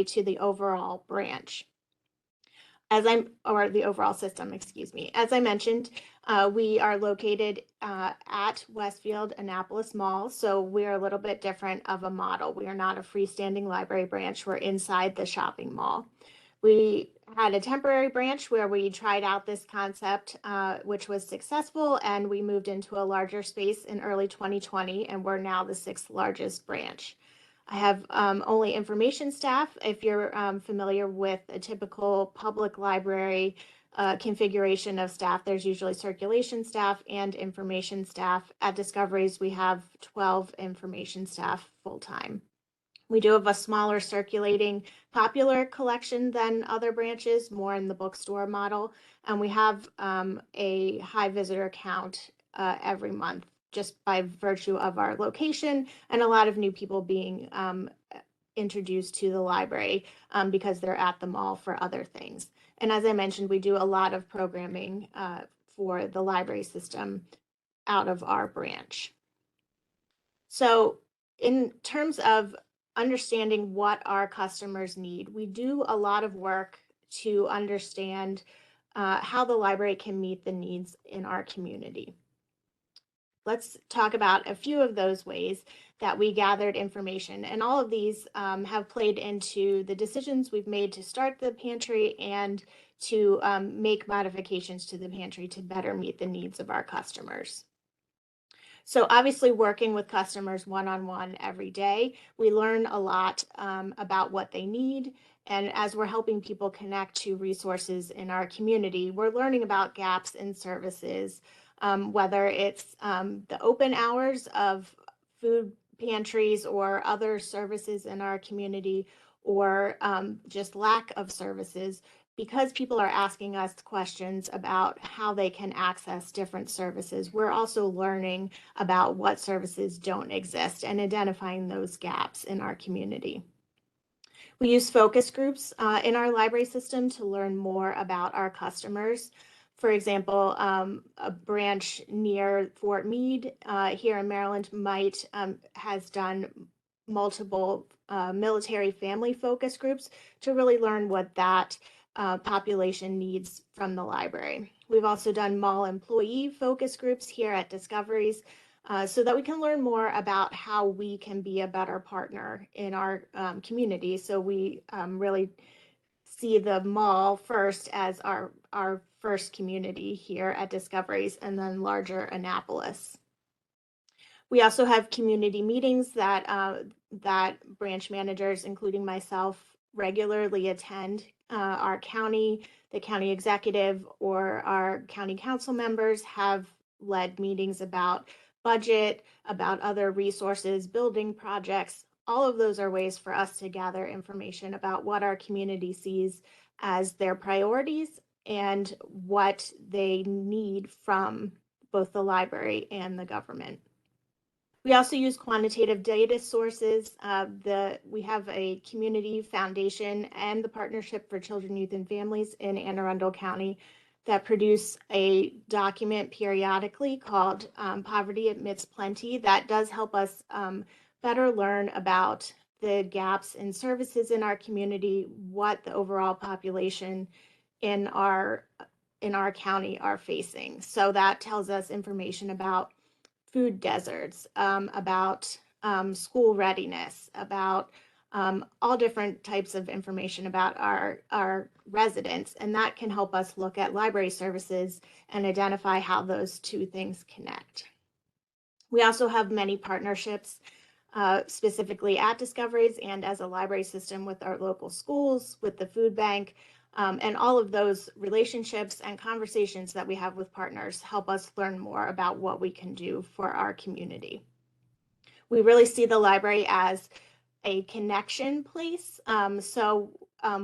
to the overall branch. Or the overall system, excuse me. As I mentioned, we are located at Westfield Annapolis Mall, so we're a little bit different of a model. We are not a freestanding library branch. We're inside the shopping mall. We had a temporary branch where we tried out this concept, which was successful, and we moved into a larger space in early 2020, and we're now the 6th largest branch. I have only information staff. If you're familiar with a typical public library configuration of staff, there's usually circulation staff and information staff. At Discoveries, we have 12 information staff full-time. We do have a smaller circulating popular collection than other branches, more in the bookstore model, and we have a high visitor count every month, just by virtue of our location and a lot of new people being introduced to the library because they're at the mall for other things. And as I mentioned, we do a lot of programming for the library system out of our branch. So in terms of understanding what our customers need, we do a lot of work to understand how the library can meet the needs in our community. Let's talk about a few of those ways that we gathered information. And all of these have played into the decisions we've made to start the pantry and to make modifications to the pantry to better meet the needs of our customers. So obviously working with customers one-on-one every day, we learn a lot about what they need. And as we're helping people connect to resources in our community, we're learning about gaps in services, whether it's the open hours of food pantries or other services in our community, or just lack of services, because people are asking us questions about how they can access different services. We're also learning about what services don't exist and identifying those gaps in our community. We use focus groups in our library system to learn more about our customers. For example, a branch near Fort Meade here in Maryland has done multiple military family focus groups to really learn what that population needs from the library. We've also done mall employee focus groups here at Discoveries so that we can learn more about how we can be a better partner in our community. So we really see the mall first as our first community here at Discoveries, and then larger Annapolis. We also have community meetings that branch managers, including myself, regularly attend. Our county, the county executive, or our county council members have led meetings about budget, about other resources, building projects. All of those are ways for us to gather information about what our community sees as their priorities and what they need from both the library and the government. We also use quantitative data sources. We have a community foundation and the Partnership for Children, Youth, and Families in Anne Arundel County that produce a document periodically called Poverty Amidst Plenty that does help us better learn about the gaps in services in our community, what the overall population in our county are facing. So that tells us information about food deserts, about school readiness, about all different types of information about our residents, and that can help us look at library services and identify how those two things connect. We also have many partnerships specifically at Discoveries and as a library system with our local schools, with the food bank, and all of those relationships and conversations that we have with partners help us learn more about what we can do for our community. We really see the library as a connection place.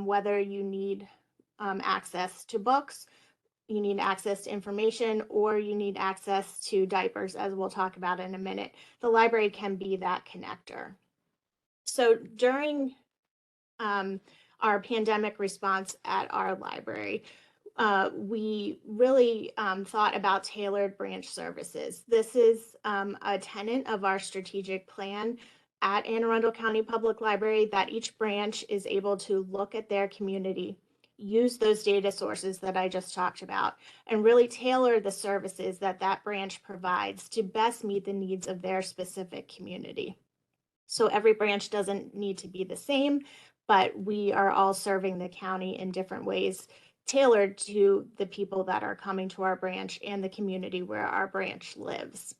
Whether you need access to books, you need access to information, or you need access to diapers, as we'll talk about in a minute, the library can be that connector. So during our pandemic response at our library, we really thought about tailored branch services. This is a tenet of our strategic plan at Anne Arundel County Public Library that each branch is able to look at their community, use those data sources that I just talked about, and really tailor the services that that branch provides to best meet the needs of their specific community. So every branch doesn't need to be the same, but we are all serving the county in different ways, tailored to the people that are coming to our branch and the community where our branch lives.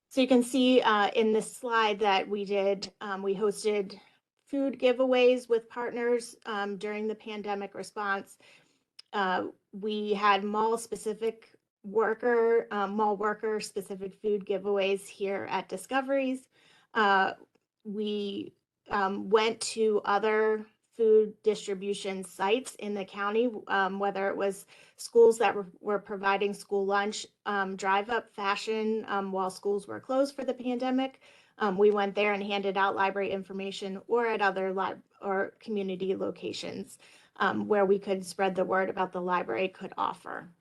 So you can see in this slide that we did, we hosted food giveaways with partners during the pandemic response. We had mall worker specific food giveaways here at Discoveries. We went to other food distribution sites in the county, whether it was schools that were providing school lunch, drive-up fashion while schools were closed for the pandemic. We went there and handed out library information, or at other or community locations where we could spread the word about the library could offer.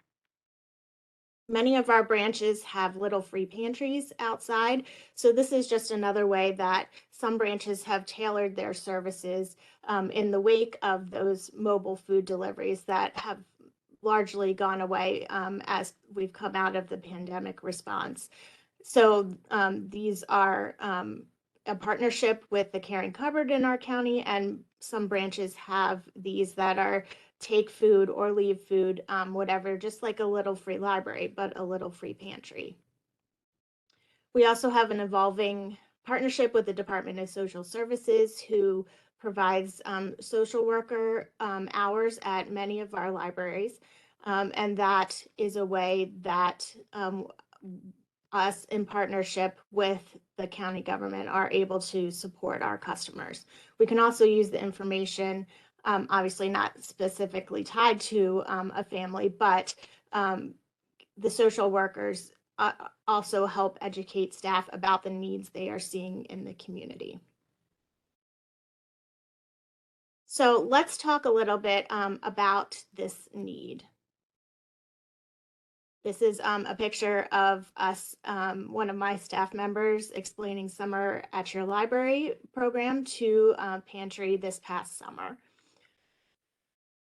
Many of our branches have little free pantries outside. So this is just another way that some branches have tailored their services in the wake of those mobile food deliveries that have largely gone away as we've come out of the pandemic response. So these are a partnership with the Caring Cupboard in our county, and some branches have these that are take food or leave food, whatever, just like a little free library, but a little free pantry. We also have an evolving partnership with the Department of Social Services, who provides social worker hours at many of our libraries. And that is a way that us in partnership with the county government are able to support our customers. We can also use the information, obviously not specifically tied to a family, but the social workers also help educate staff about the needs they are seeing in the community. So let's talk a little bit about this need. This is a picture of us, one of my staff members, explaining Summer at Your Library program to Pantry this past summer.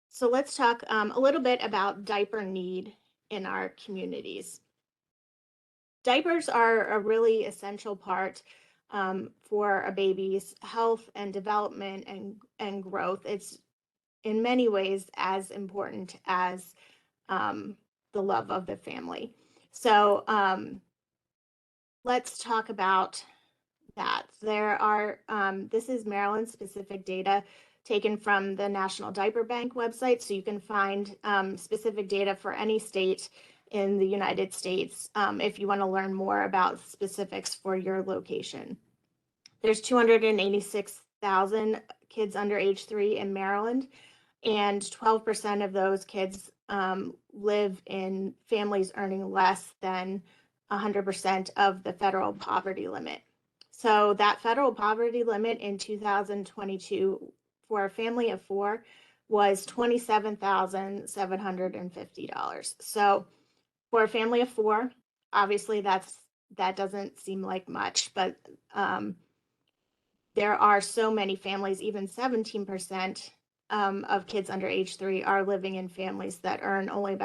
So let's talk a little bit about diaper need in our communities. Diapers are a really essential part for a baby's health and development and growth. It's in many ways as important as the love of the family. So let's talk about that. There are, this is Maryland specific data taken from the National Diaper Bank website. So you can find specific data for any state in the United States if you want to learn more about specifics for your location. There's 286,000 kids under age 3 in Maryland, and 12% of those kids live in families earning less than 100% of the federal poverty limit. So that federal poverty limit in 2022 for a family of 4 was $27,750. So for a family of 4, obviously that doesn't seem like much, but there are so many families, even 17% of kids under age 3 are living in families that earn only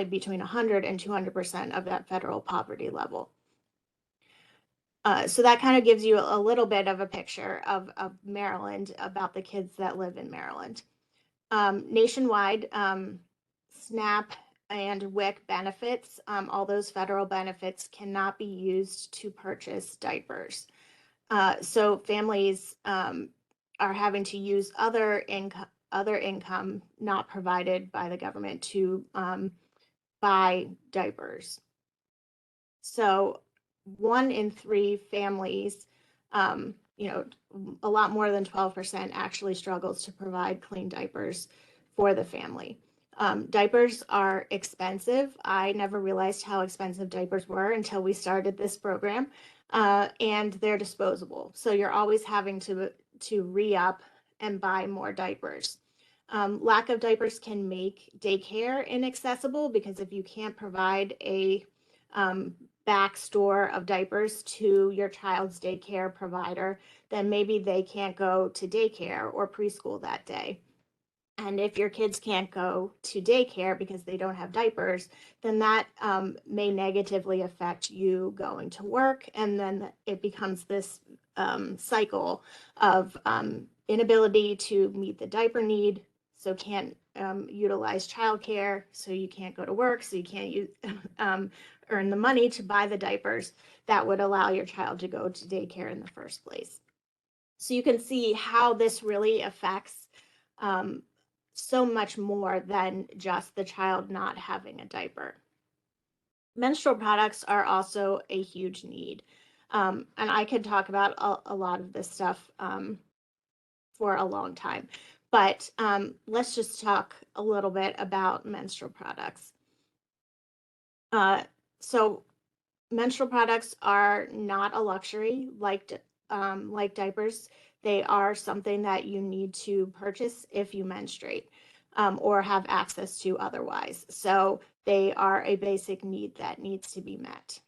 between 100 and 200% of that federal poverty level. So that kind of gives you a little bit of a picture of Maryland, about the kids that live in Maryland. Nationwide, SNAP and WIC benefits, all those federal benefits cannot be used to purchase diapers. So families are having to use other income not provided by the government to buy diapers. So 1 in 3 families, a lot more than 12% actually struggles to provide clean diapers for the family. Diapers are expensive. I never realized how expensive diapers were until we started this program, and they're disposable. So you're always having to re-up and buy more diapers. Lack of diapers can make daycare inaccessible, because if you can't provide a back store of diapers to your child's daycare provider, then maybe they can't go to daycare or preschool that day. And if your kids can't go to daycare because they don't have diapers, then that may negatively affect you going to work. And then it becomes this cycle of inability to meet the diaper need, so can't utilize childcare, so you can't go to work, so you can't earn the money to buy the diapers that would allow your child to go to daycare in the first place. So you can see how this really affects so much more than just the child not having a diaper. Menstrual products are also a huge need. And I could talk about a lot of this stuff for a long time, but let's just talk a little bit about menstrual products. So menstrual products are not a luxury like diapers. They are something that you need to purchase if you menstruate or have access to otherwise. So they are a basic need that needs to be met.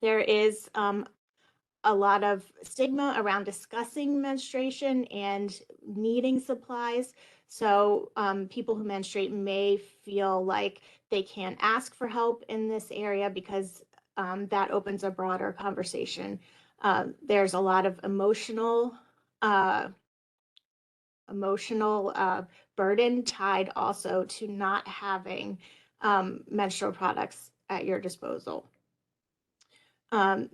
There is a lot of stigma around discussing menstruation and needing supplies. So people who menstruate may feel like they can't ask for help in this area because that opens a broader conversation. There's a lot of emotional burden tied also to not having menstrual products at your disposal.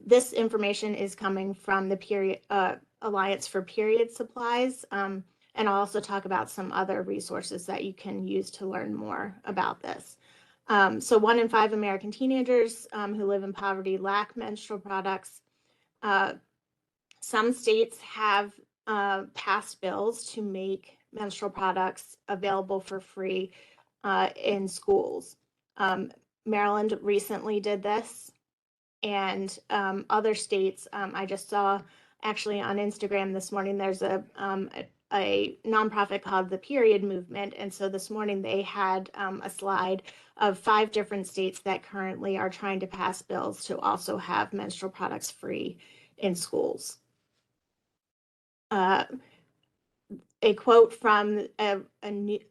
This information is coming from the Alliance for Period Supplies, and I'll also talk about some other resources that you can use to learn more about this. So 1 in 5 American teenagers who live in poverty lack menstrual products. Some states have passed bills to make menstrual products available for free in schools. Maryland recently did this, and other states. I just saw actually on Instagram this morning, there's a nonprofit called the Period Movement. And so this morning they had a slide of 5 different states that currently are trying to pass bills to also have menstrual products free in schools. A quote from a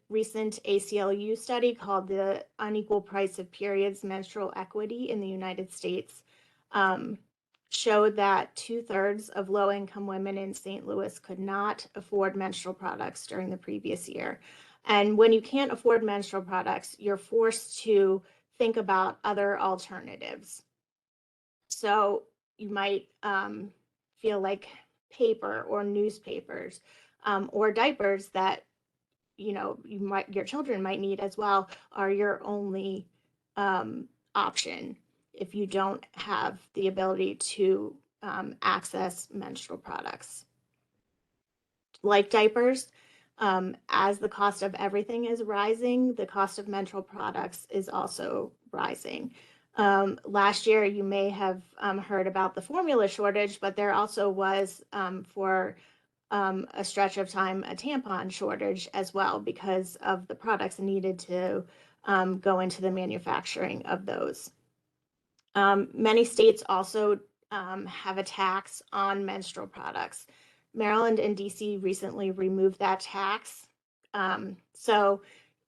recent ACLU study called The Unequal Price of Periods, Menstrual Equity in the United States showed that 2/3 of low-income women in St. Louis could not afford menstrual products during the previous year. And when you can't afford menstrual products, you're forced to think about other alternatives. So you might feel like paper or newspapers or diapers that your children might need as well are your only option if you don't have the ability to access menstrual products. Like diapers, as the cost of everything is rising, the cost of menstrual products is also rising. Last year, you may have heard about the formula shortage, but there also was for a stretch of time a tampon shortage as well because of the products needed to go into the manufacturing of those. Many states also have a tax on menstrual products. Maryland and DC recently removed that tax. So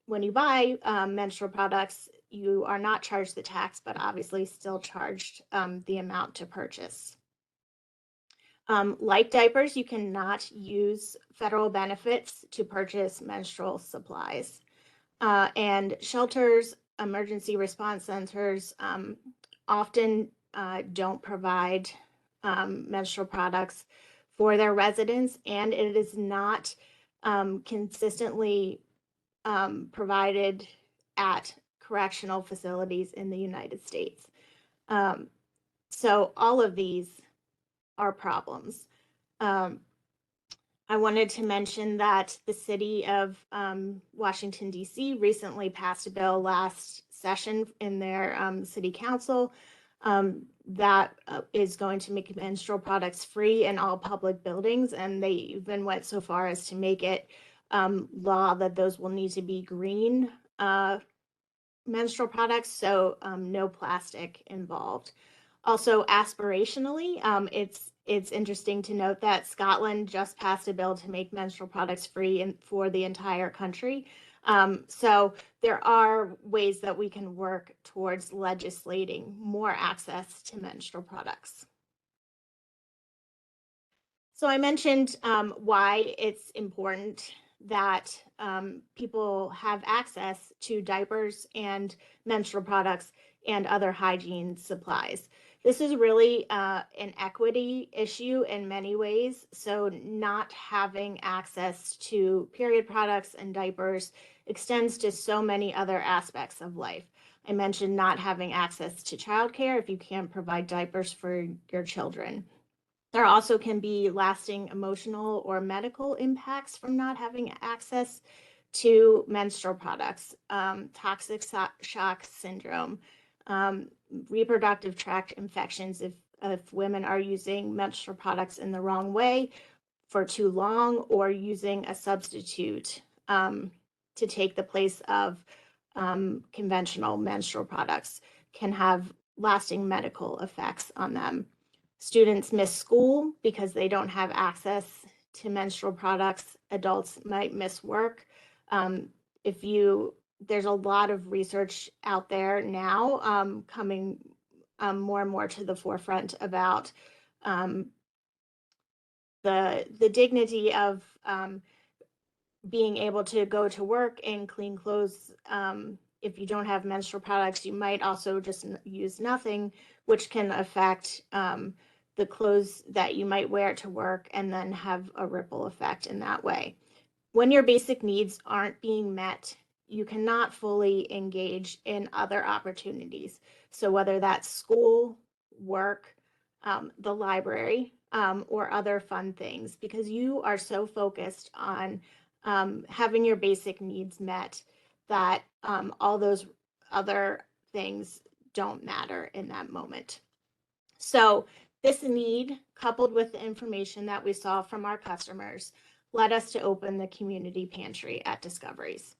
when you buy menstrual products, you are not charged the tax, but obviously still charged the amount to purchase. Like diapers, you cannot use federal benefits to purchase menstrual supplies. And shelters, emergency response centers often don't provide menstrual products for their residents, and it is not consistently provided at correctional facilities in the United States. So all of these are problems. I wanted to mention that the city of Washington, D.C. recently passed a bill last session in their city council that is going to make menstrual products free in all public buildings. And they even went so far as to make it law that those will need to be green menstrual products, so no plastic involved. Also, aspirationally, it's interesting to note that Scotland just passed a bill to make menstrual products free for the entire country. So there are ways that we can work towards legislating more access to menstrual products. So I mentioned why it's important that people have access to diapers and menstrual products and other hygiene supplies. This is really an equity issue in many ways. So not having access to period products and diapers extends to so many other aspects of life. I mentioned not having access to childcare if you can't provide diapers for your children. There also can be lasting emotional or medical impacts from not having access to menstrual products, toxic shock syndrome, reproductive tract infections if women are using menstrual products in the wrong way for too long or using a substitute to take the place of conventional menstrual products can have lasting medical effects on them. Students miss school because they don't have access to menstrual products. Adults might miss work. If you, there's a lot of research out there now coming more and more to the forefront about the dignity of being able to go to work in clean clothes. If you don't have menstrual products, you might also just use nothing, which can affect the clothes that you might wear to work and then have a ripple effect in that way. When your basic needs aren't being met, you cannot fully engage in other opportunities. So whether that's school, work, the library, or other fun things, because you are so focused on having your basic needs met that all those other things don't matter in that moment. So this need, coupled with the information that we saw from our customers, led us to open the community pantry at Discoveries.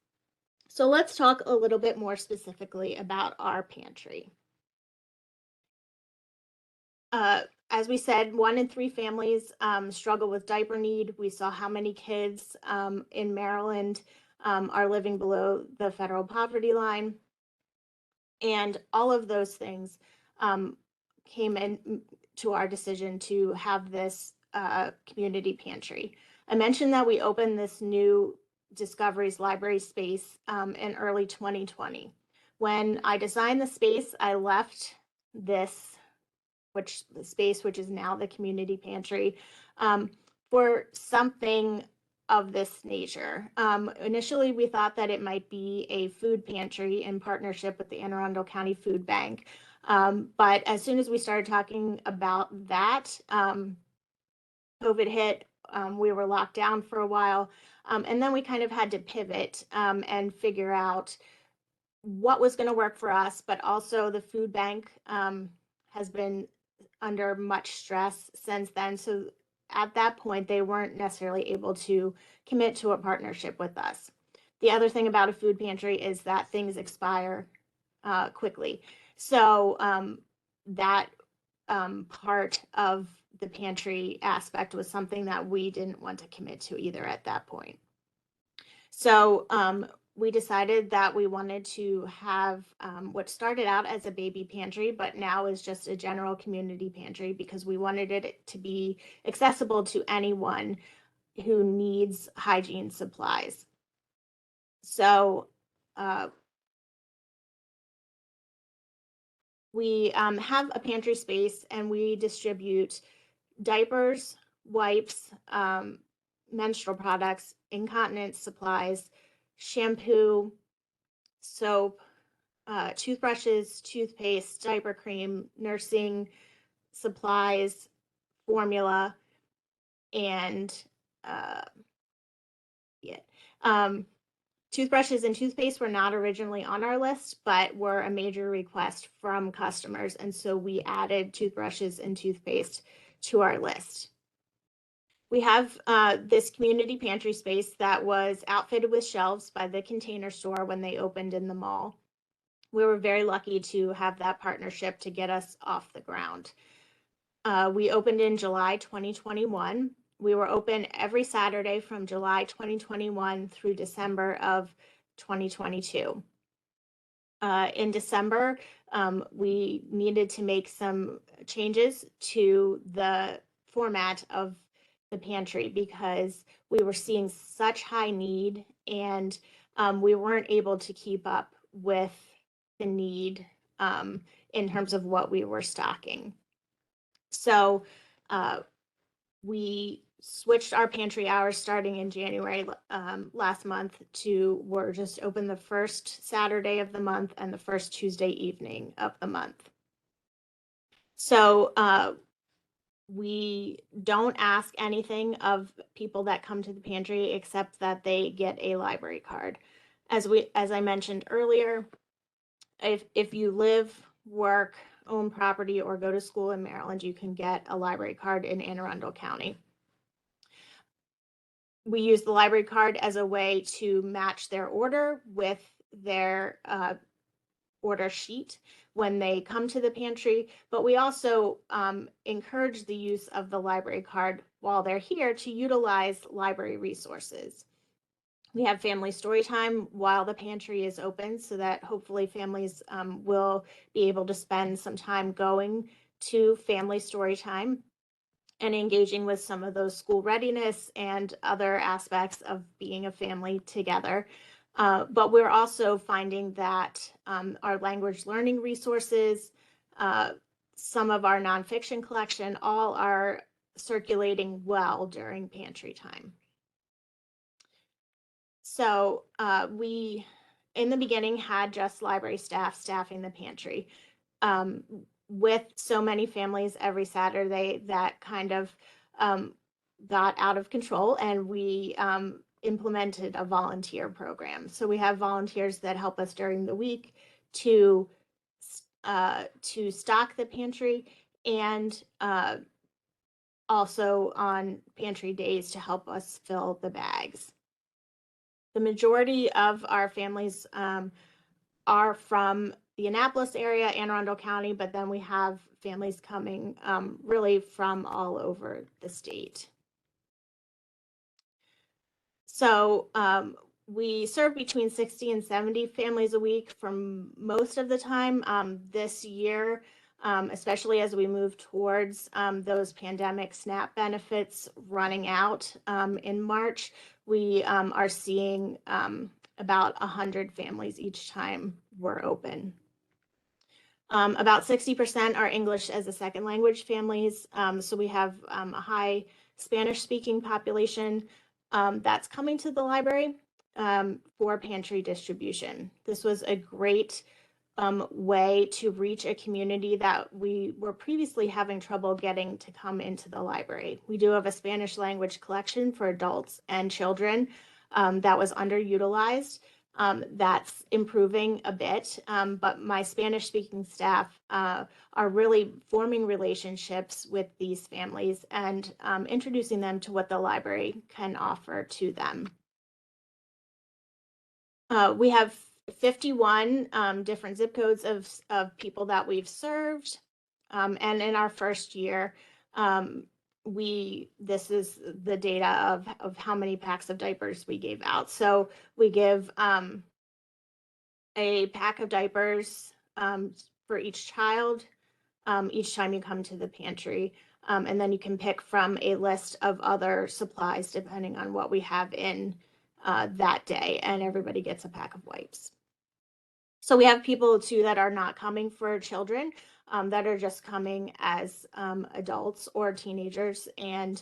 So let's talk a little bit more specifically about our pantry. As we said, 1 in 3 families struggle with diaper need. We saw how many kids in Maryland are living below the federal poverty line. And all of those things came in to our decision to have this community pantry. I mentioned that we opened this new Discoveries library space in early 2020. When I designed the space, I left this space, which is now the community pantry, for something of this nature. Initially, we thought that it might be a food pantry in partnership with the Anne Arundel County Food Bank. But as soon as we started talking about that, COVID hit, we were locked down for a while. And then we kind of had to pivot and figure out what was going to work for us, but also the food bank has been under much stress since then. So at that point, they weren't necessarily able to commit to a partnership with us. The other thing about a food pantry is that things expire quickly. So that part of the pantry aspect was something that we didn't want to commit to either at that point. So we decided that we wanted to have what started out as a baby pantry, but now is just a general community pantry because we wanted it to be accessible to anyone who needs hygiene supplies. So we have a pantry space and we distribute diapers, wipes, menstrual products, incontinence supplies, shampoo, soap, toothbrushes, toothpaste, diaper cream, nursing supplies, formula, and toothbrushes and toothpaste were not originally on our list, but were a major request from customers. And so we added toothbrushes and toothpaste to our list. We have this community pantry space that was outfitted with shelves by the Container Store when they opened in the mall. We were very lucky to have that partnership to get us off the ground. We opened in July 2021. We were open every Saturday from July 2021 through December of 2022. In December, we needed to make some changes to the format of the pantry because we were seeing such high need, and we weren't able to keep up with the need in terms of what we were stocking. So we switched our pantry hours starting in January last month to we're just open the first Saturday of the month and the first Tuesday evening of the month. So we don't ask anything of people that come to the pantry except that they get a library card. As I mentioned earlier, if you live, work, own property, or go to school in Maryland, you can get a library card in Anne Arundel County. We use the library card as a way to match their order with their order sheet when they come to the pantry, but we also encourage the use of the library card while they're here to utilize library resources. We have family story time while the pantry is open so that hopefully families will be able to spend some time going to family story time and engaging with some of those school readiness and other aspects of being a family together. But we're also finding that our language learning resources, some of our nonfiction collection, all are circulating well during pantry time. So we, in the beginning, had just library staff staffing the pantry. With so many families every Saturday, that kind of got out of control, and we implemented a volunteer program. So we have volunteers that help us during the week to stock the pantry, and also on pantry days to help us fill the bags. The majority of our families are from the Annapolis area, Anne Arundel County, but then we have families coming really from all over the state. So we serve between 60 and 70 families a week for most of the time. This year, especially as we move towards those pandemic SNAP benefits running out in March, we are seeing about 100 families each time we're open. About 60% are English as a second language families. So we have a high Spanish speaking population that's coming to the library for pantry distribution. This was a great way to reach a community that we were previously having trouble getting to come into the library. We do have a Spanish language collection for adults and children that was underutilized. That's improving a bit, but my Spanish speaking staff are really forming relationships with these families and introducing them to what the library can offer to them. We have 51 different zip codes of people that we've served. And in our first year, this is the data of how many packs of diapers we gave out. So we give a pack of diapers for each child each time you come to the pantry. And then you can pick from a list of other supplies depending on what we have in that day, and everybody gets a pack of wipes. So we have people too that are not coming for children, that are just coming as adults or teenagers, and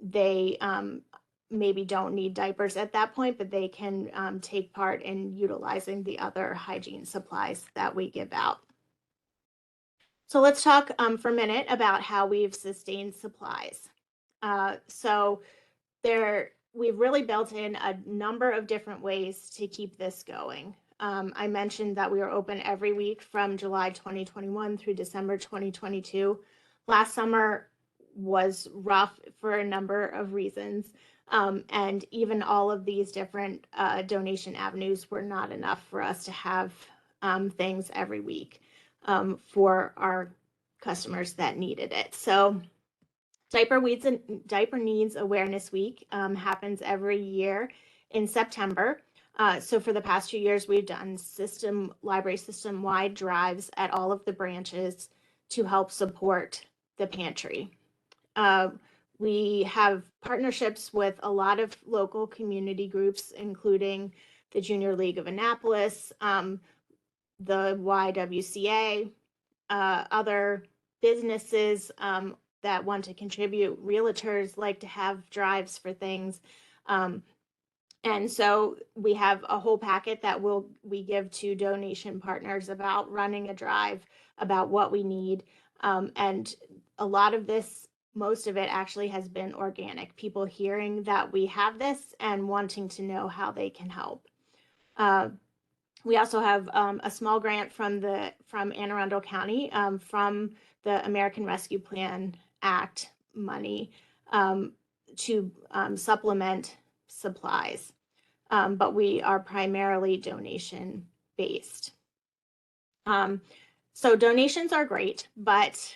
they maybe don't need diapers at that point, but they can take part in utilizing the other hygiene supplies that we give out. So let's talk for a minute about how we've sustained supplies. So we've really built in a number of different ways to keep this going. I mentioned that we were open every week from July 2021 through December 2022. Last summer was rough for a number of reasons, and even all of these different donation avenues were not enough for us to have things every week for our customers that needed it. So Diaper Needs Awareness Week happens every year in September. So for the past 2 years, we've done library system-wide drives at all of the branches to help support the pantry. We have partnerships with a lot of local community groups, including the Junior League of Annapolis, the YWCA, other businesses that want to contribute. Realtors like to have drives for things. And so we have a whole packet that we give to donation partners about running a drive, about what we need. And a lot of this, most of it actually has been organic, people hearing that we have this and wanting to know how they can help. We also have a small grant from Anne Arundel County from the American Rescue Plan Act money to supplement supplies, but we are primarily donation based. So donations are great, but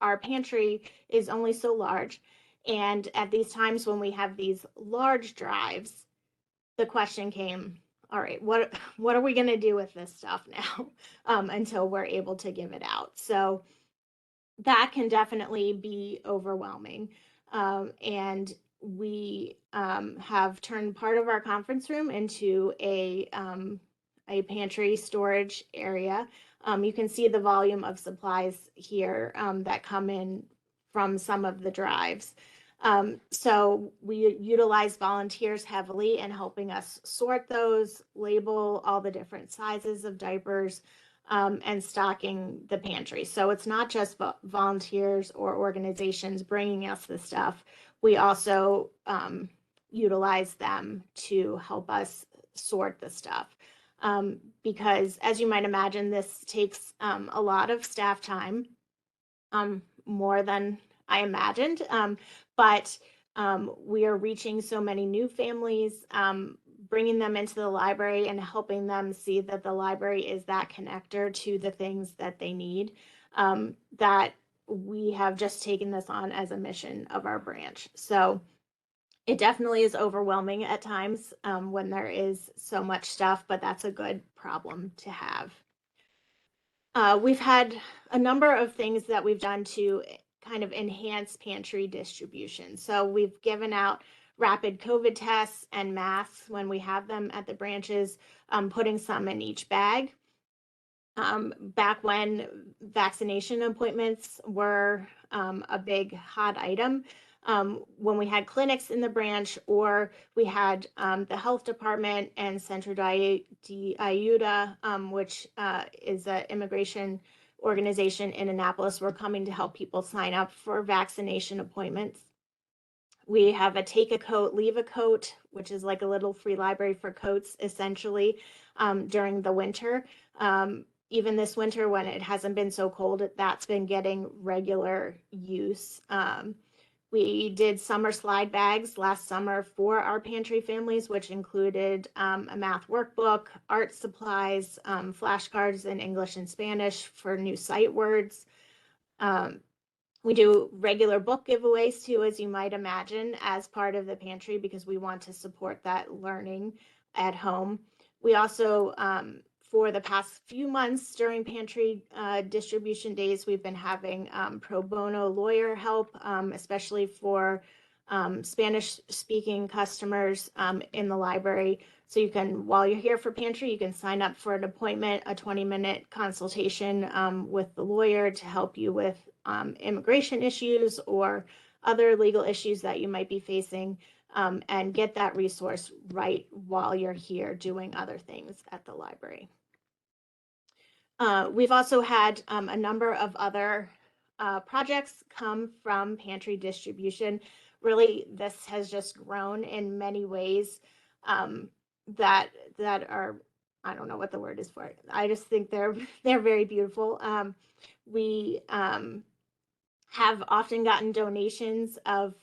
our pantry is only so large, and at these times when we have these large drives, the question came, all right, what are we going to do with this stuff now until we're able to give it out? So that can definitely be overwhelming. And we have turned part of our conference room into a pantry storage area. You can see the volume of supplies here that come in from some of the drives. So we utilize volunteers heavily in helping us sort those, label all the different sizes of diapers, and stocking the pantry. So it's not just volunteers or organizations bringing us the stuff. We also utilize them to help us sort the stuff. Because as you might imagine, this takes a lot of staff time, more than I imagined, but we are reaching so many new families, bringing them into the library and helping them see that the library is that connector to the things that they need, that we have just taken this on as a mission of our branch. So it definitely is overwhelming at times when there is so much stuff, but that's a good problem to have. We've had a number of things that we've done to kind of enhance pantry distribution. So we've given out rapid COVID tests and masks when we have them at the branches, putting some in each bag. Back when vaccination appointments were a big hot item, when we had clinics in the branch, or we had the health department and Centro de Ayuda, which is an immigration organization in Annapolis, were coming to help people sign up for vaccination appointments. We have a take a coat, leave a coat, which is like a little free library for coats, essentially, during the winter. Even this winter, when it hasn't been so cold, that's been getting regular use. We did summer slide bags last summer for our pantry families, which included a math workbook, art supplies, flashcards in English and Spanish for new sight words. We do regular book giveaways too, as you might imagine, as part of the pantry, because we want to support that learning at home. We also, for the past few months during pantry distribution days, we've been having pro bono lawyer help, especially for Spanish speaking customers in the library. So you can, while you're here for pantry, you can sign up for an appointment, a 20-minute consultation with the lawyer to help you with immigration issues or other legal issues that you might be facing, and get that resource right while you're here doing other things at the library. We've also had a number of other projects come from pantry distribution. Really, this has just grown in many ways that are, I don't know what the word is for it. I just think they're very beautiful. We have often gotten donations of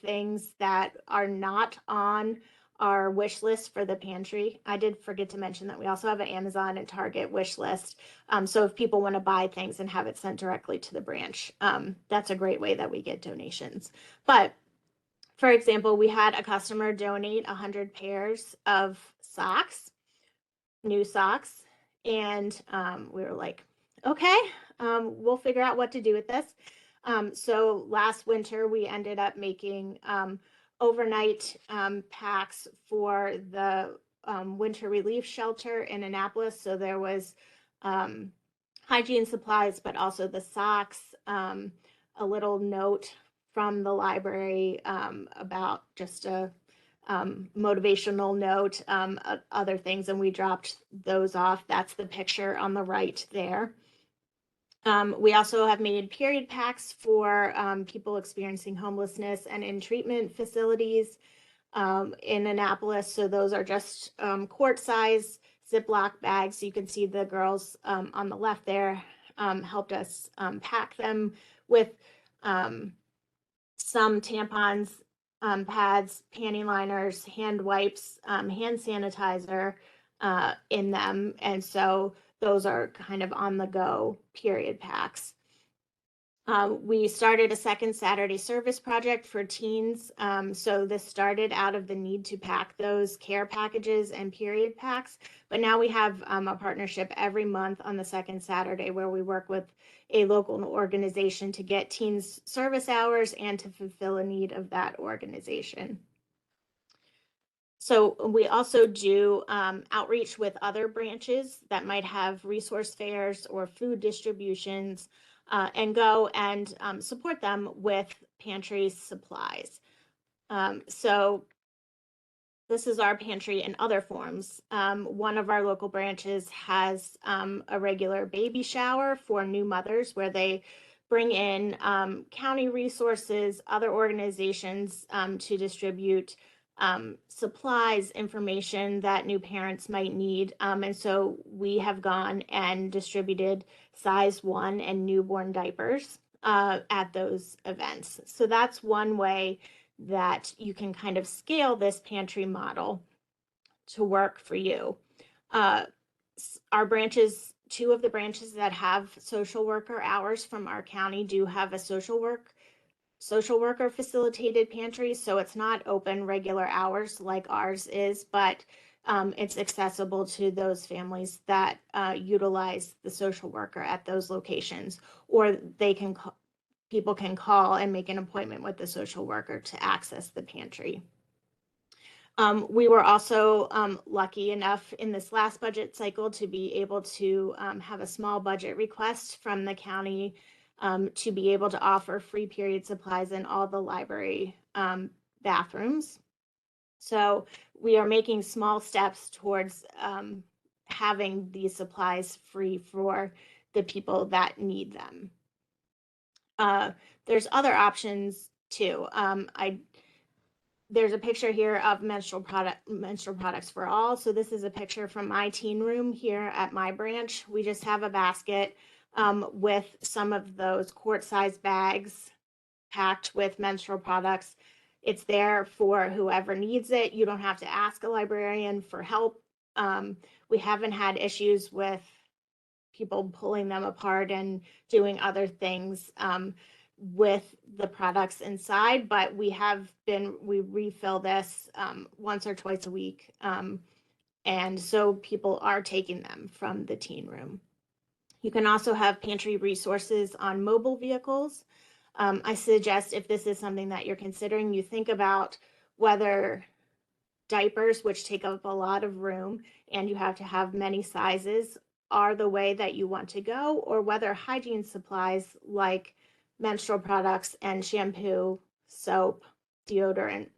things that are not on our wish list for the pantry. I did forget to mention that we also have an Amazon and Target wish list. So if people want to buy things and have it sent directly to the branch, that's a great way that we get donations. But for example, we had a customer donate 100 pairs of socks, new socks, and we were like, okay, we'll figure out what to do with this. So last winter, we ended up making overnight packs for the winter relief shelter in Annapolis. So there was hygiene supplies, but also the socks, a little note from the library about just a motivational note, other things, and we dropped those off. That's the picture on the right there. We also have made period packs for people experiencing homelessness and in treatment facilities in Annapolis. So those are just quart size Ziploc bags. So you can see the girls on the left there helped us pack them with some tampons, pads, panty liners, hand wipes, hand sanitizer in them. And so those are kind of on the go period packs. We started a second Saturday service project for teens. So this started out of the need to pack those care packages and period packs. But now we have a partnership every month on the second Saturday where we work with a local organization to get teens service hours and to fulfill a need of that organization. So we also do outreach with other branches that might have resource fairs or food distributions and go and support them with pantry supplies. So this is our pantry in other forms. One of our local branches has a regular baby shower for new mothers where they bring in county resources, other organizations to distribute supplies, information that new parents might need. And so we have gone and distributed size 1 and newborn diapers at those events. So that's one way that you can kind of scale this pantry model to work for you. Our branches, 2 of the branches that have social worker hours from our county do have a social worker facilitated pantry. So it's not open regular hours like ours is, but it's accessible to those families that utilize the social worker at those locations, or they can people can call and make an appointment with the social worker to access the pantry. We were also lucky enough in this last budget cycle to be able to have a small budget request from the county to be able to offer free period supplies in all the library bathrooms. So we are making small steps towards having these supplies free for the people that need them. There's other options too. There's a picture here of menstrual products for all. So this is a picture from my teen room here at my branch. We just have a basket with some of those quart-sized bags packed with menstrual products. It's there for whoever needs it. You don't have to ask a librarian for help. We haven't had issues with people pulling them apart and doing other things with the products inside, but we refill this once or twice a week. And so people are taking them from the teen room. You can also have pantry resources on mobile vehicles. I suggest if this is something that you're considering, you think about whether diapers, which take up a lot of room and you have to have many sizes, are the way that you want to go, or whether hygiene supplies like menstrual products and shampoo, soap, deodorant,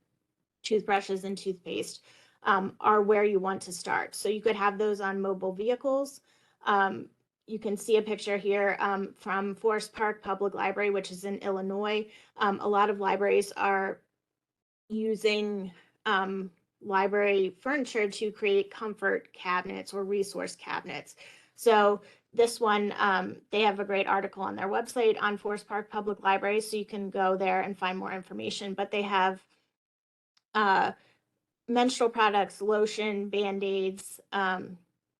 toothbrushes, and toothpaste are where you want to start. So you could have those on mobile vehicles. You can see a picture here from Forest Park Public Library, which is in Illinois. A lot of libraries are using library furniture to create comfort cabinets or resource cabinets. So this one, they have a great article on their website on Forest Park Public Library, so you can go there and find more information. But they have menstrual products, lotion, Band-Aids,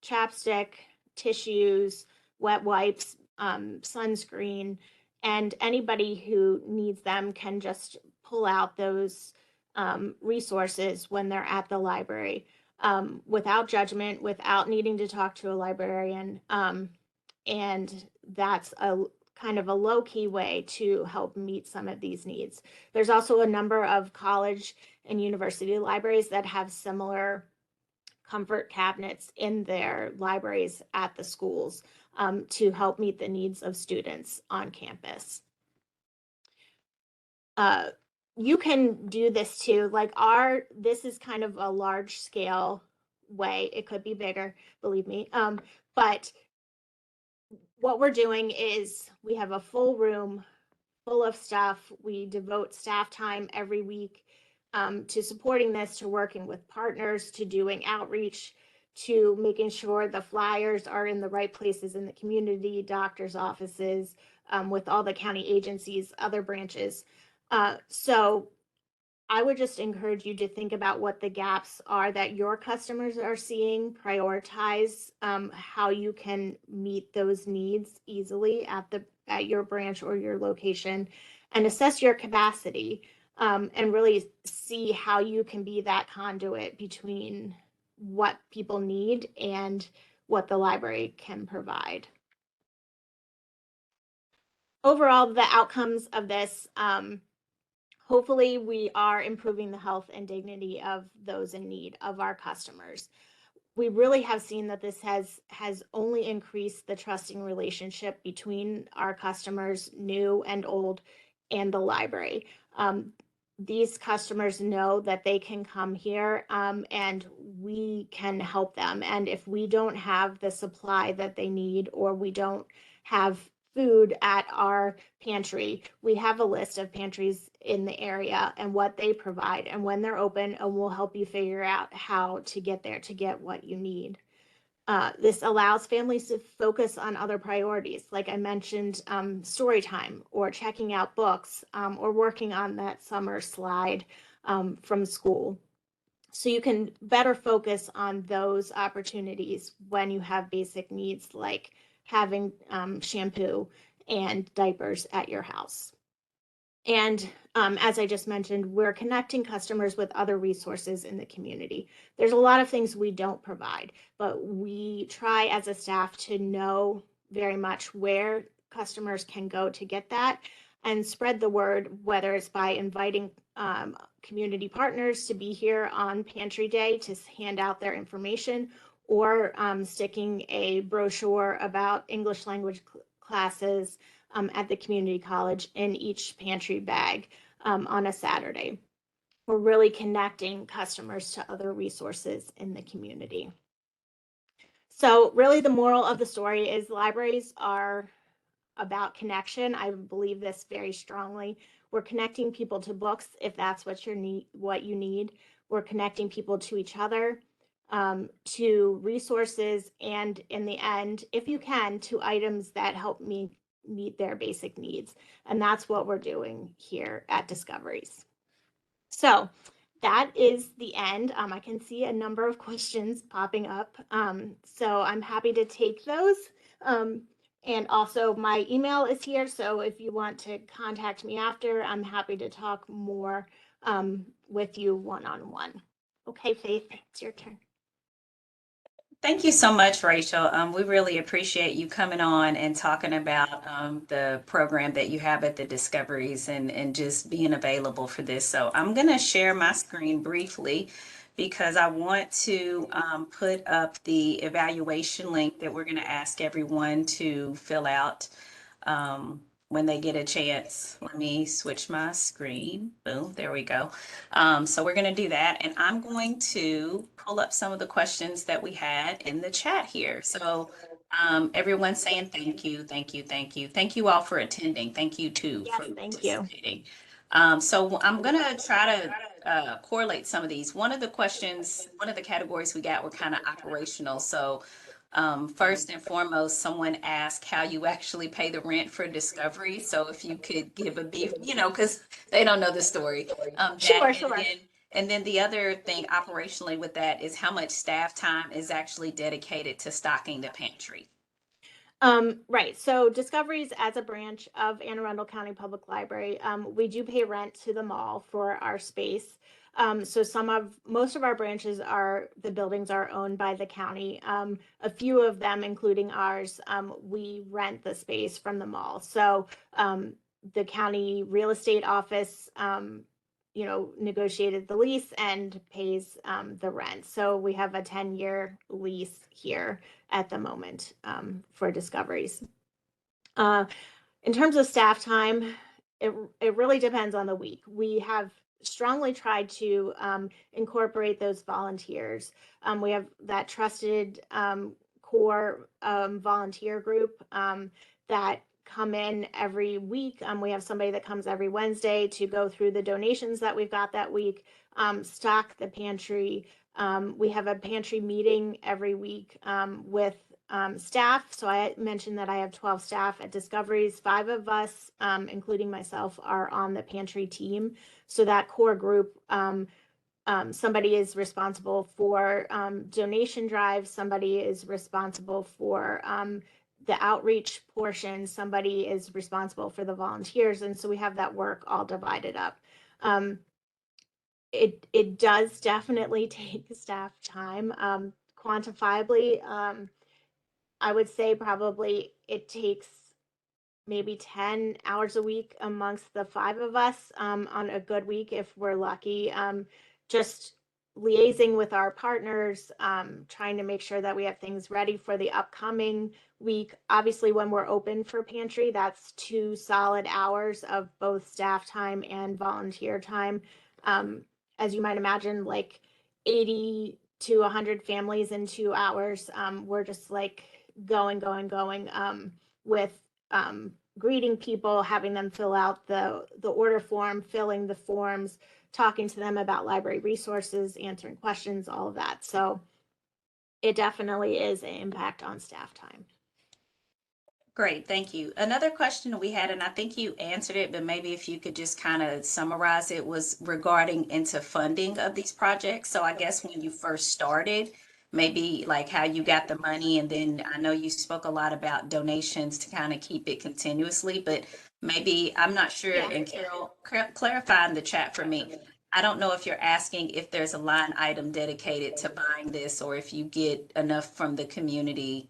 chapstick, tissues, wet wipes, sunscreen, and anybody who needs them can just pull out those resources when they're at the library, without judgment, without needing to talk to a librarian. And that's a kind of a low-key way to help meet some of these needs. There's also a number of college and university libraries that have similar comfort cabinets in their libraries at the schools, to help meet the needs of students on campus. You can do this too. Like this is kind of a large scale way. It could be bigger, believe me. But what we're doing is we have a full room full of stuff. We devote staff time every week, to supporting this, to working with partners, to doing outreach, to making sure the flyers are in the right places in the community, doctors' offices, with all the county agencies, other branches. So I would just encourage you to think about what the gaps are that your customers are seeing, prioritize how you can meet those needs easily at your branch or your location, and assess your capacity, and really see how you can be that conduit between what people need and what the library can provide. Overall, the outcomes of this, hopefully we are improving the health and dignity of those in need, of our customers. We really have seen that this has only increased the trusting relationship between our customers, new and old, and the library. These customers know that they can come here, and we can help them. And if we don't have the supply that they need, or we don't have food at our pantry, we have a list of pantries in the area and what they provide and when they're open, and we'll help you figure out how to get there to get what you need. This allows families to focus on other priorities, like I mentioned, story time, or checking out books, or working on that summer slide from school. So you can better focus on those opportunities when you have basic needs like having shampoo and diapers at your house. And as I just mentioned, we're connecting customers with other resources in the community. There's a lot of things we don't provide, but we try as a staff to know very much where customers can go to get that, and spread the word, whether it's by inviting community partners to be here on Pantry Day to hand out their information, or sticking a brochure about English language classes at the community college in each pantry bag on a Saturday. We're really connecting customers to other resources in the community. So really the moral of the story is libraries are about connection. I believe this very strongly. We're connecting people to books if that's what you need. We're connecting people to each other, to resources, and in the end, if you can, to items that help meet their basic needs. And that's what we're doing here at Discoveries. So that is the end. I can see a number of questions popping up. So I'm happy to take those. And also my email is here. So if you want to contact me after, I'm happy to talk more with you one-on-one. Okay, Faith, it's your turn. Thank you so much, Rachel. We really appreciate you coming on and talking about the program that you have at the Discoveries, and just being available for this. So I'm going to share my screen briefly because I want to put up the evaluation link that we're going to ask everyone to fill out when they get a chance. Let me switch my screen. Boom, there we go. So we're going to do that. And I'm going to pull up some of the questions that we had in the chat here. So everyone's saying thank you, thank you, thank you. Thank you all for attending. Thank you too for participating. So I'm going to try to correlate some of these. One of the questions, one of the categories we got were kind of operational. So first and foremost, someone asked how you actually pay the rent for Discovery. So if you could give a brief, because they don't know the story. Sure. And then And then the other thing operationally with that is how much staff time is actually dedicated to stocking the pantry. Right. So Discoveries, as a branch of Anne Arundel County Public Library, we do pay rent to the mall for our space. So most of our branches the buildings are owned by the county. A few of them, including ours, we rent the space from the mall. So the county real estate office, negotiated the lease and pays the rent. So we have a 10-year lease here at the moment for Discoveries. In terms of staff time, it really depends on the week. We have strongly tried to incorporate those volunteers. We have that trusted core volunteer group that come in every week. We have somebody that comes every Wednesday to go through the donations that we've got that week, stock the pantry. We have a pantry meeting every week with staff. So I mentioned that I have 12 staff at Discoveries. 5 of us, including myself, are on the pantry team. So that core group, somebody is responsible for donation drives, somebody is responsible for the outreach portion, somebody is responsible for the volunteers. And so we have that work all divided up. It does definitely take staff time. Quantifiably, I would say probably it takes maybe 10 hours a week amongst the 5 of us on a good week if we're lucky. Just liaising with our partners, trying to make sure that we have things ready for the upcoming week. Obviously, when we're open for pantry, that's 2 solid hours of both staff time and volunteer time. As you might imagine, like 80 to 100 families in 2 hours. We're just like going with greeting people, having them fill out the order form, filling the forms, talking to them about library resources, answering questions, all of that. So it definitely is an impact on staff time. Great, thank you. Another question we had, and I think you answered it, but maybe if you could just kind of summarize it, was regarding into funding of these projects. So I guess when you first started, maybe like how you got the money, and then I know you spoke a lot about donations to kind of keep it continuously, but maybe I'm not sure, Yeah. and Carol, clarify in the chat for me. I don't know if you're asking if there's a line item dedicated to buying this, or if you get enough from the community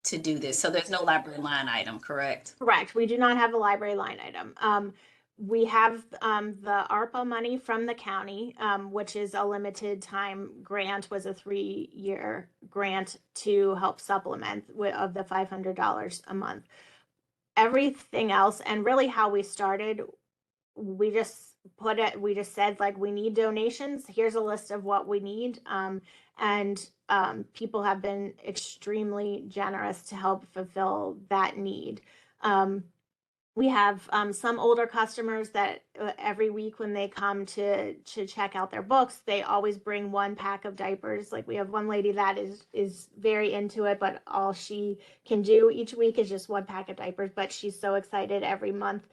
to do this. So there's no library line item, correct? Correct. We do not have a library line item. We have the ARPA money from the county, which is a limited time grant, was a 3-year grant to help supplement of the $500 a month. Everything else, and really how we started, we just said, like, we need donations. Here's a list of what we need. And people have been extremely generous to help fulfill that need. We have some older customers that every week when they come to check out their books, they always bring 1 pack of diapers. Like, we have one lady that is very into it, but all she can do each week is just 1 pack of diapers. But she's so excited every month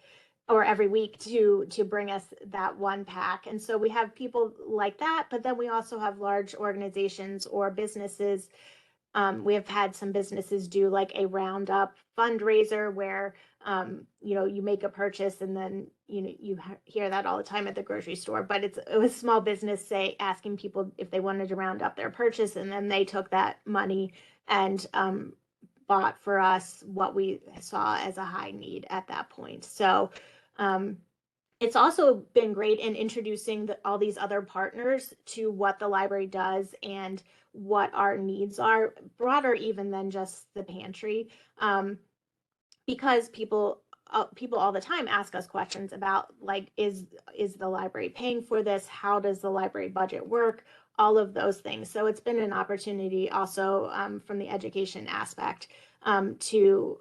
or every week to bring us that 1 pack. And so we have people like that, but then we also have large organizations or businesses. We have had some businesses do like a roundup fundraiser where you make a purchase, and then you hear that all the time at the grocery store, but it was small business, say, asking people if they wanted to round up their purchase, and then they took that money and bought for us what we saw as a high need at that point. So it's also been great in introducing all these other partners to what the library does and what our needs are, broader even than just the pantry, because people all the time ask us questions about, like, is the library paying for this? How does the library budget work? All of those things. So it's been an opportunity also from the education aspect to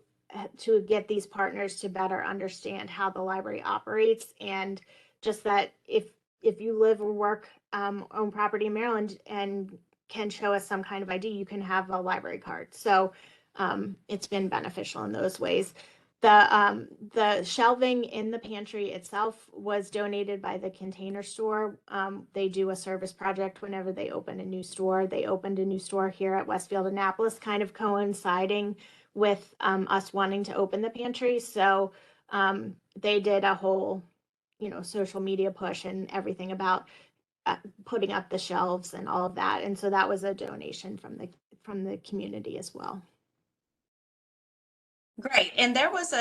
get these partners to better understand how the library operates, and just that if you live or work on property in Maryland and can show us some kind of ID, you can have a library card. So it's been beneficial in those ways. The shelving in the pantry itself was donated by the Container Store. They do a service project whenever they open a new store. They opened a new store here at Westfield Annapolis, kind of coinciding with us wanting to open the pantry. So they did a whole, social media push and everything about putting up the shelves and all of that. And so that was a donation from the community as well. Great. And there was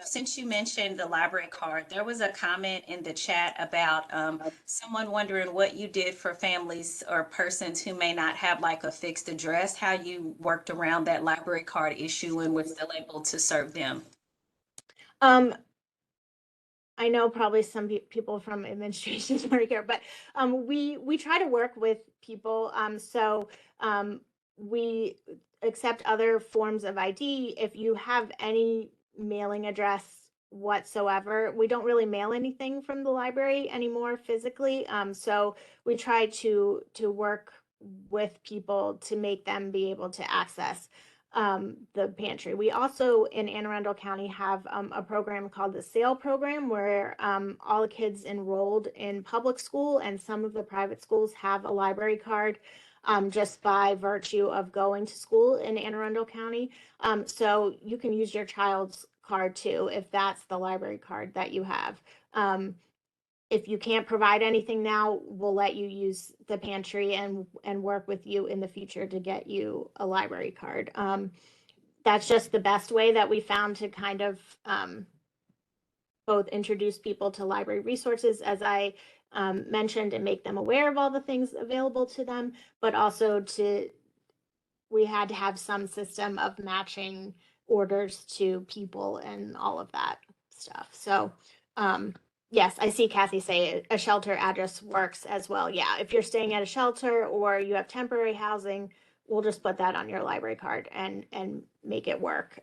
since you mentioned the library card, there was a comment in the chat about someone wondering what you did for families or persons who may not have like a fixed address, how you worked around that library card issue and were still able to serve them. I know probably some people from administration work here, but we try to work with people. So we accept other forms of ID. If you have any mailing address whatsoever, we don't really mail anything from the library anymore physically. So we try to work with people to make them be able to access the pantry. We also in Anne Arundel County have a program called the SAIL program where all the kids enrolled in public school and some of the private schools have a library card just by virtue of going to school in Anne Arundel County. So you can use your child's card too if that's the library card that you have. If you can't provide anything now, we'll let you use the pantry and work with you in the future to get you a library card. That's just the best way that we found to kind of both introduce people to library resources, as I mentioned, and make them aware of all the things available to them, but also we had to have some system of matching orders to people and all of that stuff. So yes, I see Kathy say a shelter address works as well. Yeah, if you're staying at a shelter or you have temporary housing, we'll just put that on your library card and make it work.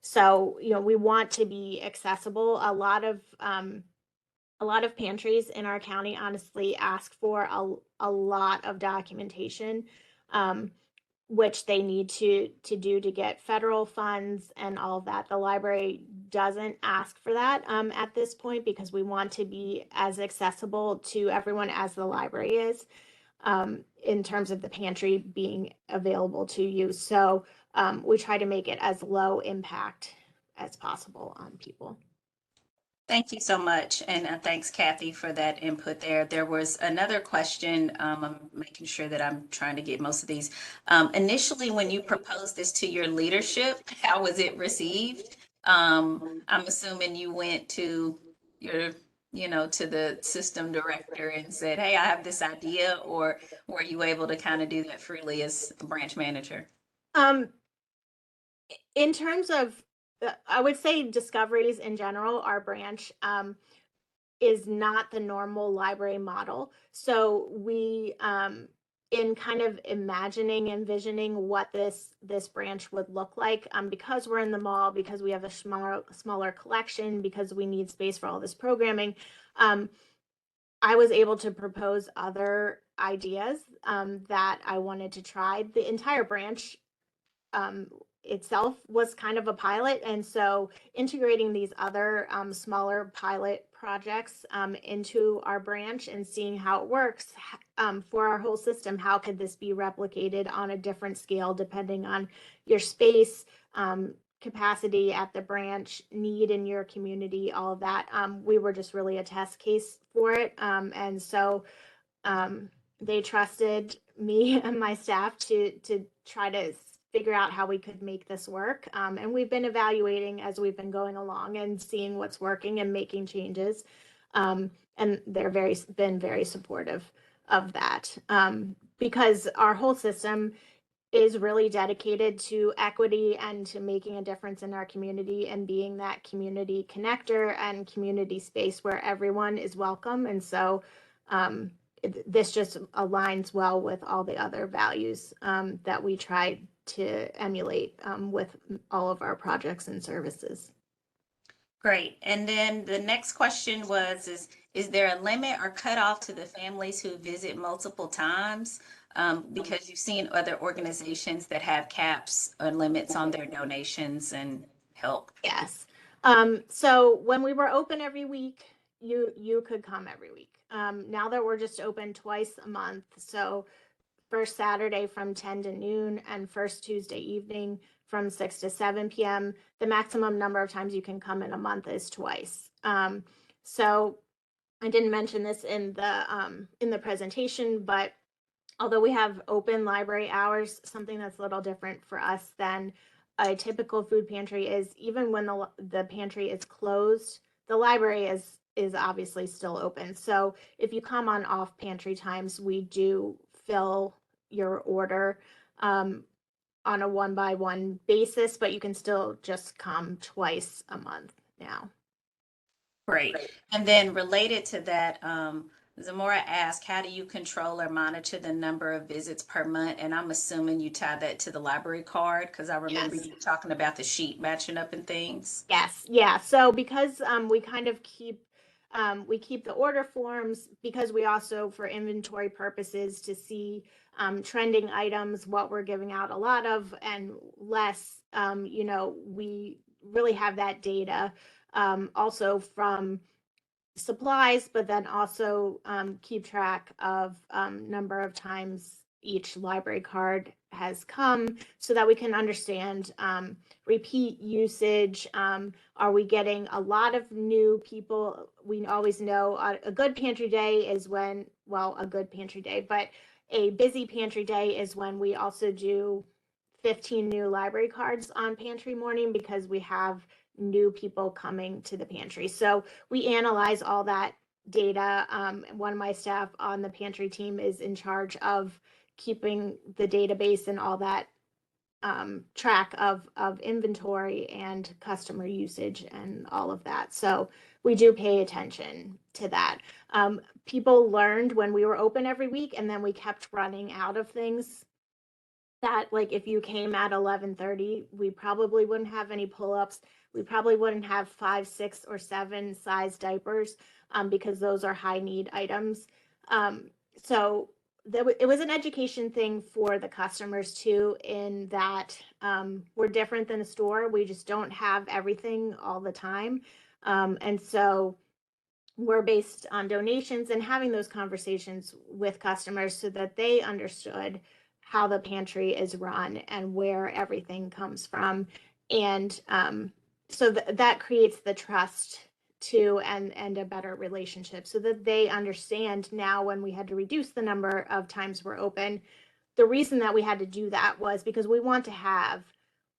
So we want to be accessible. A lot of pantries in our county honestly ask for a lot of documentation, which they need to do to get federal funds and all of that. The library doesn't ask for that at this point because we want to be as accessible to everyone as the library is in terms of the pantry being available to you. So we try to make it as low impact as possible on people. Thank you so much. And thanks, Kathy, for that input there. There was another question. I'm making sure that I'm trying to get most of these. Initially, when you proposed this to your leadership, how was it received? I'm assuming you went to your, to the system director and said, hey, I have this idea, or were you able to kind of do that freely as a branch manager? In terms of, I would say discoveries in general, our branch is not the normal library model. So we, in kind of imagining, envisioning what this branch would look like, because we're in the mall, because we have a smaller collection, because we need space for all this programming, I was able to propose other ideas that I wanted to try. The entire branch itself was kind of a pilot. And so integrating these other smaller pilot projects into our branch and seeing how it works for our whole system, how could this be replicated on a different scale depending on your space, capacity at the branch, need in your community, all of that. We were just really a test case for it. And so they trusted me and my staff to try to figure out how we could make this work. And we've been evaluating as we've been going along and seeing what's working and making changes. And they're been very supportive of that because our whole system is really dedicated to equity and to making a difference in our community and being that community connector and community space where everyone is welcome. And so this just aligns well with all the other values that we try to emulate with all of our projects and services. Great. And then the next question was, is there a limit or cutoff to the families who visit multiple times? Because you've seen other organizations that have caps or limits on their donations, and help. Yes. So when we were open every week, you could come every week. Now that we're just open twice a month, so first Saturday from 10 to noon and first Tuesday evening from 6 to 7 p.m., the maximum number of times you can come in a month is twice. So I didn't mention this in the presentation, but although we have open library hours, something that's a little different for us than a typical food pantry is even when the pantry is closed, the library is obviously still open. So if you come on off pantry times, we do fill your order on a 1-by-1 basis, but you can still just come twice a month now. Great. And then related to that, Zamora asked, how do you control or monitor the number of visits per month? And I'm assuming you tie that to the library card, because I remember Yes. you talking about the sheet matching up and things. Yes, yeah. So because we kind of keep we keep the order forms because we also, for inventory purposes, to see trending items, what we're giving out a lot of and less. We really have that data also from supplies, but then also keep track of number of times each library card has come so that we can understand repeat usage. Are we getting a lot of new people? We always know a good pantry day is when, well, a good pantry day, but a busy pantry day is when we also do 15 new library cards on pantry morning because we have new people coming to the pantry. So we analyze all that data. One of my staff on the pantry team is in charge of keeping the database and all that track of inventory and customer usage and all of that. So we do pay attention to that. People learned when we were open every week and then we kept running out of things that, like, if you came at 11:30, we probably wouldn't have any pull-ups. We probably wouldn't have 5, 6, or 7 size diapers because those are high need items. So it was an education thing for the customers too, in that we're different than a store. We just don't have everything all the time. And so we're based on donations and having those conversations with customers so that they understood how the pantry is run and where everything comes from. And so that creates the trust too, and a better relationship so that they understand now when we had to reduce the number of times we're open. The reason that we had to do that was because we want to have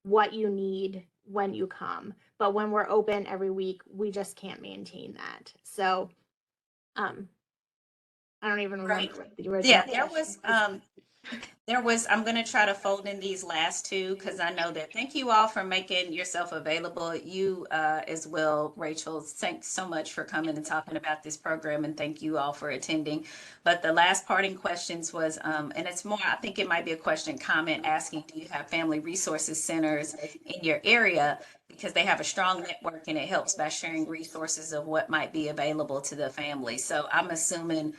what you need when you come. But when we're open every week, we just can't maintain that. So I don't even remember what the original Yeah, there was, I'm going to try to fold in these last two because I know that. Thank you all for making yourself available. You as well, Rachel. Thanks so much for coming and talking about this program, and thank you all for attending. But the last parting questions was, and it's more, I think it might be a question comment asking, do you have family resources centers in your area? Because they have a strong network and it helps by sharing resources of what might be available to the family. So I'm assuming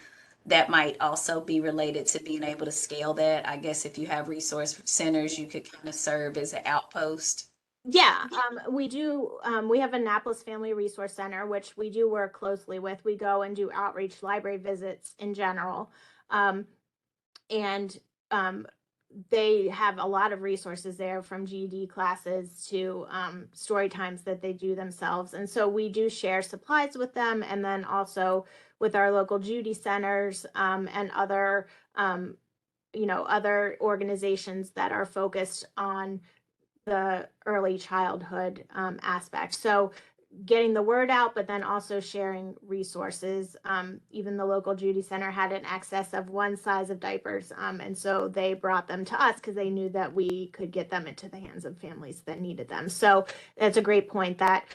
that might also be related to being able to scale that. I guess if you have resource centers, you could kind of serve as an outpost. Yeah, we do. We have a Annapolis Family Resource Center, which we do work closely with. We go and do outreach library visits in general. And they have a lot of resources there, from GED classes to story times that they do themselves. And so we do share supplies with them, and then also with our local Judy centers and other, other organizations that are focused on the early childhood aspect. So getting the word out, but then also sharing resources. Even the local Judy Center had an excess of one size of diapers. And so they brought them to us because they knew that we could get them into the hands of families that needed them. So that's a great point, that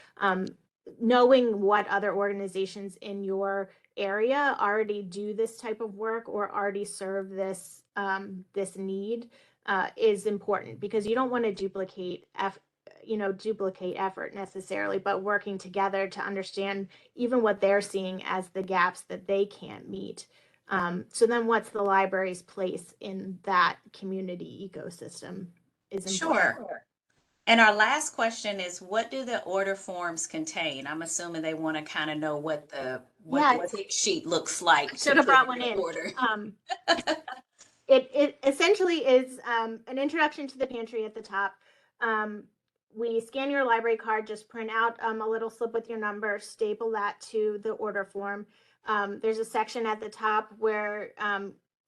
knowing what other organizations in your area already do this type of work or already serve this this need is important, because you don't want to duplicate effort necessarily, but working together to understand even what they're seeing as the gaps that they can't meet. So then what's the library's place in that community ecosystem is important. Sure. And our last question is, what do the order forms contain? I'm assuming they want to kind of know what Yeah, the tick sheet looks like to should have put brought in one the in. order. It essentially is an introduction to the pantry at the top. We scan your library card, just print out a little slip with your number, staple that to the order form. There's a section at the top where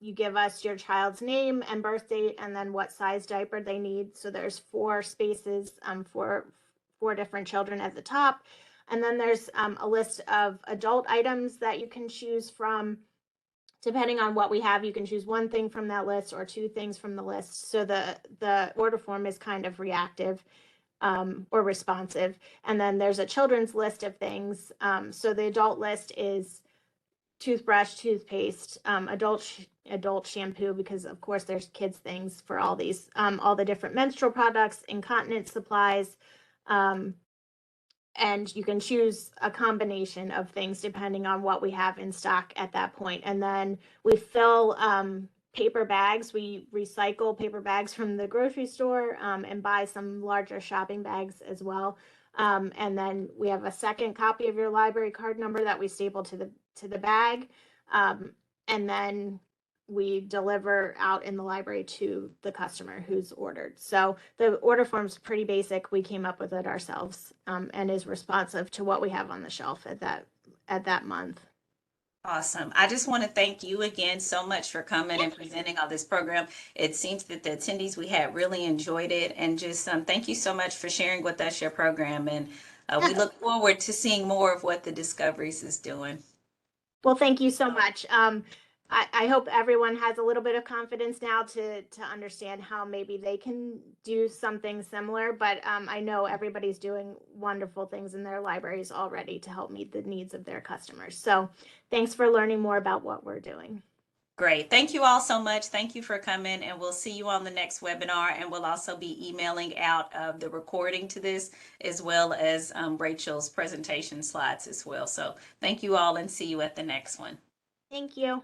you give us your child's name and birth date, and then what size diaper they need. So there's 4 spaces for 4 different children at the top. And then there's a list of adult items that you can choose from. Depending on what we have, you can choose 1 thing from that list or 2 things from the list. So the order form is kind of reactive or responsive. And then there's a children's list of things. So the adult list is toothbrush, toothpaste, adult shampoo, because of course there's kids things for all these, all the different menstrual products, incontinence supplies, and you can choose a combination of things depending on what we have in stock at that point. And then we fill paper bags. We recycle paper bags from the grocery store and buy some larger shopping bags as well. And then we have a second copy of your library card number that we staple to the bag. And then we deliver out in the library to the customer who's ordered. So the order form's pretty basic. We came up with it ourselves, and is responsive to what we have on the shelf at that month. Awesome. I just want to thank you again so much for coming and presenting on this program. It seems that the attendees we had really enjoyed it, and just thank you so much for sharing with us your program. And we look forward to seeing more of what the Discoveries is doing. Well, thank you so much. I hope everyone has a little bit of confidence now to understand how maybe they can do something similar. But I know everybody's doing wonderful things in their libraries already to help meet the needs of their customers. So thanks for learning more about what we're doing. Great. Thank you all so much. Thank you for coming, and we'll see you on the next webinar. And we'll also be emailing out of the recording to this, as well as Rachel's presentation slides as well. So thank you all, and see you at the next one. Thank you.